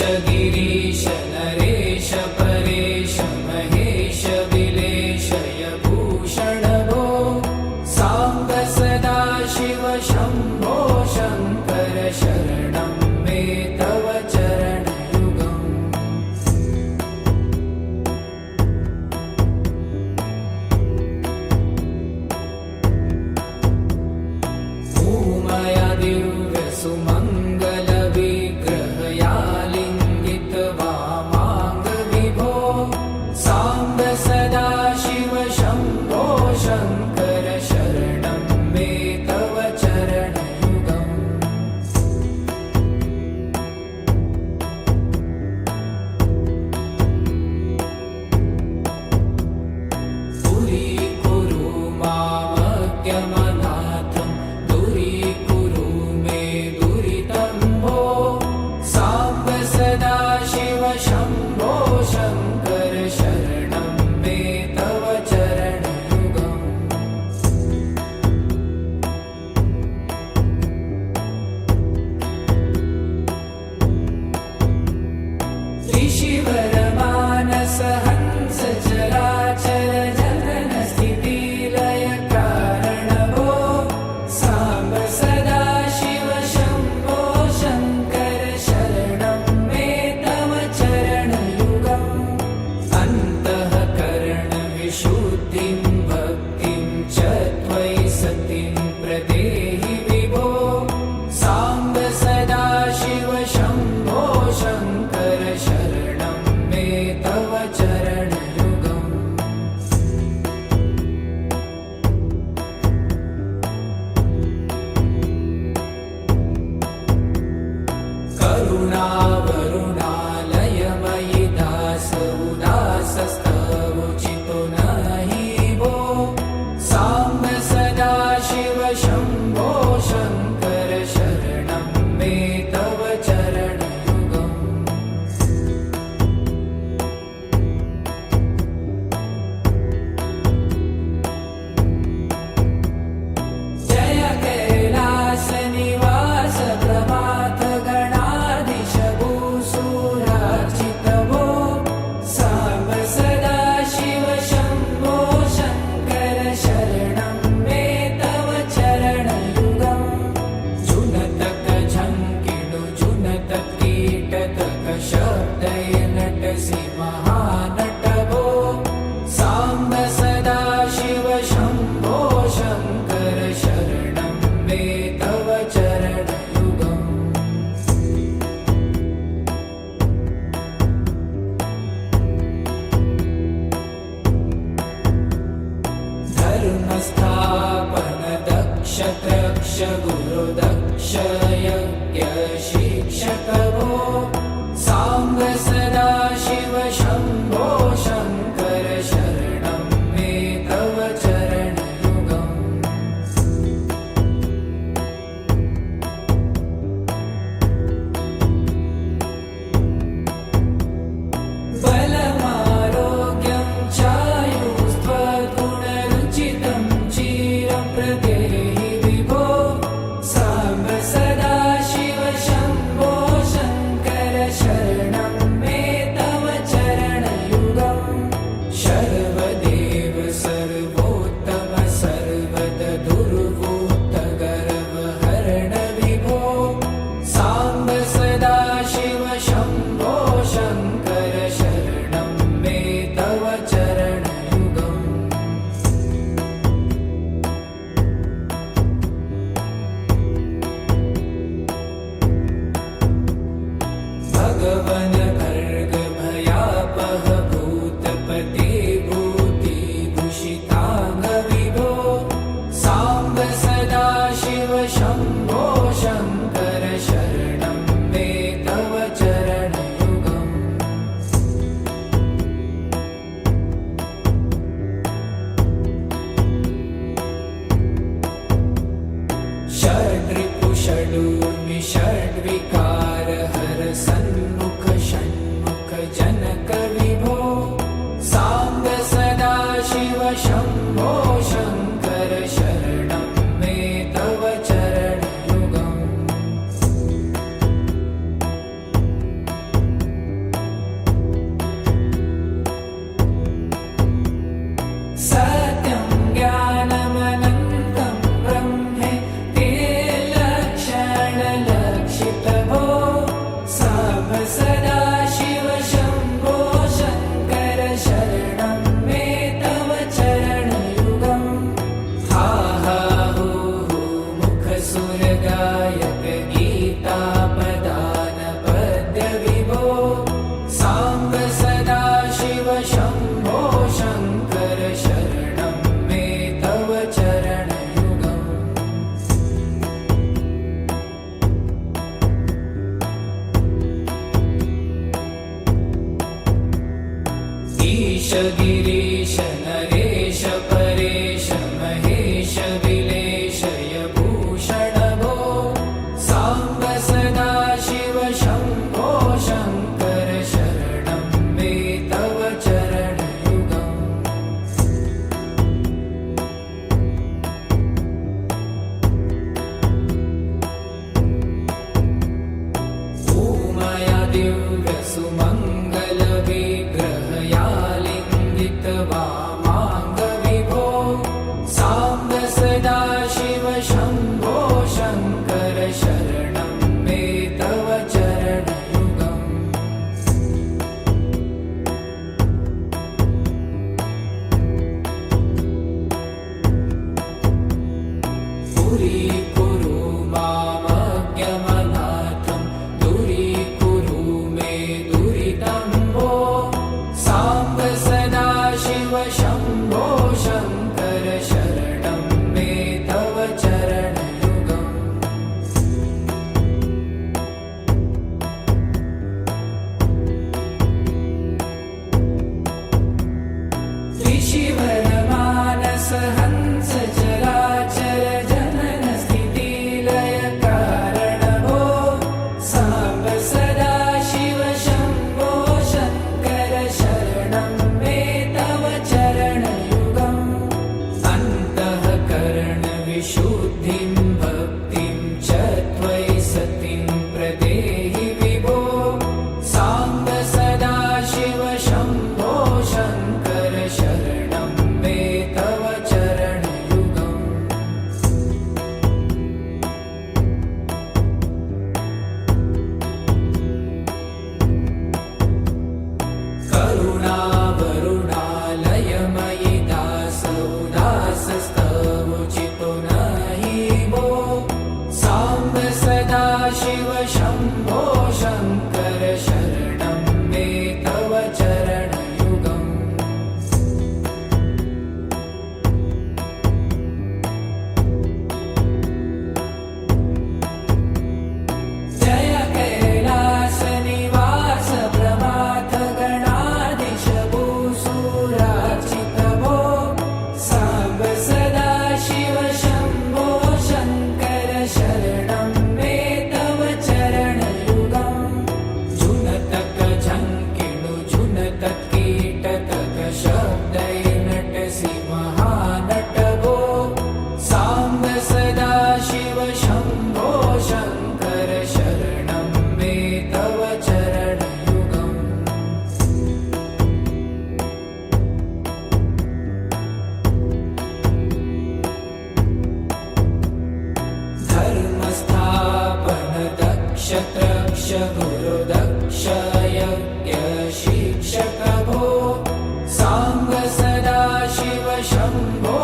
गिरीश नरेश परेश महेश विलेशय भूषण भो साम्ब सदा शिव शम्भो शङ्कर शरणं मे तव चरणयुगम् भूमया दिव्य सुमङ्गल विग्रहयालिङ्गित वामाङ्ग विभो साम्ब सदा शिव शम्भो शङ्कर शरणं मे तव चरणयुगम् दूरीकुरु मामज्ञमनाथं दूरीकुरु मे दुरितं भो साम्ब सदा शिव शम्भो शङ्कर शरणं मे तव चरणयुगम् ऋषिवरमानस हंस चराचर जनन स्थिति लय कारण भो साम्ब सदा शिव शम्भो शङ्कर शरणं मे तव चरणयुगम् अन्तःकरण विशुद्धिं भक्तिं च त्वयि सतिं प्रदेहि विभो साम्ब सदा शिव शम्भो शङ्कर शरणं मे तव चरणयुगम् करुणावरुणालयमयि दास उदासस्तवोचितो नहि भो साम्ब सदा शिव शम्भो शङ्कर शरणं मे तव चरणयुगम् जय कैलास निवास प्रभात गणाधीश भूसुरार्चित भो साम्ब सदा शिव शम्भो शङ्कर शरणं मे तव चरणयुगम् जुनतक झङ्किणु जुनतक कीटतक शब्दय नटसि महानट भो साम्ब सदा शिव शम्भो शङ्कर शरणं मे तव चरणयुगम् धर्मस्थापन दक्ष त्रक्ष गुरुदक्ष यज्ञ शिक्षक भो साम्ब सदा शिव शम्भो शङ्कर शरणं मे तव चरणयुगम् बलमारोग्यं चायुस्त्वगुणरुचितं चिरं प्रदेहि विभो साम्ब सदा शिव शम्भो शङ्कर शरणं मे तव चरणयुगम् शर्वदेव सर्वोत्तम सर्वद दुर्वूत गर्वहरण विभो साम्ब सदा शिव शम्भो शङ्कर शरणं मे तव चरणयुगम् भगवन भर्ग भयापह भूतपते भूतिभूषिताङ्ग विभो साम्ब सदा शिव शम्भो शङ्कर शरणं मे तव चरणयुगम् षड्रिपु षडूर्मि षड्विकार हर सन्मुख षण्मुख जनक विभो साम्ब सदा शिव शम्भो शङ्कर शरणं मे तव चरणयुगम् सत्यं ज्ञानमनन्तं ब्रह्मे ते लक्षणलक्षितभो साम्ब सदा शिव शम्भो शङ्कर शरणं मे तव चरणयुगम् हा हा हू हू मुखसुरगायक गीतापदान पद्यविभो साम्ब सदा शिव शम्भो शङ्कर शरणं मे तव चरणयुगम् ईश गिरीश नरेश परेश महेश विलेशय भूषण भो साम्ब सदा शिव शम्भो शङ्कर शरणं मे तव चरणयुगम् ऊमया दिव्यसुमङ्गलविग्रहयालिङ्गित वामाङ्गविभो साम्ब सदा शिव शम्भो शङ्कर शरणं मे तव चरणयुगम् पुरीकुरु मामज्ञमनाथं दूरीकुरु मे दुरितं भो साम्ब सदा शिव शम्भो शङ्कर शरणं मे तव चरणयुगम् त्रिशिवरमानस हंस चराचर जनन स्थितिलय कारण भो साम्ब सदा शिव शम्भो शङ्कर शरणं मे तव चरणयुगम् अन्तःकरणविशुद्धिं भक्तिं च त्वयि सतिं प्रदेहि विभो साम्ब सदा शिव शम्भो शङ्कर शरणं मे तव चरणयुगम् करुणावरुणालयमयि दासौदासस्तवोचितो नहि भो साम्ब सदा शिव शम्भो शङ्कर शरणं मे तव चरणयुगम् जय कैलासनिवास प्रमाथ गणाधीश भूसुरार्चित भो साम्ब सदा शिव शम्भो शङ्कर शरणं मे तव चरणयुगम् झुनतक झङ्किणु झुनतक कीटतक शब्दैर्नटसि महानट भो साम्ब सदा शिव शम्भो शङ्कर शरणं मे तव चरणयुगम् धर्मस्थापन दक्ष त्रक्ष गुरुदक्ष यज्ञ शिक्षक भो साम्ब सदा शिव शम्भो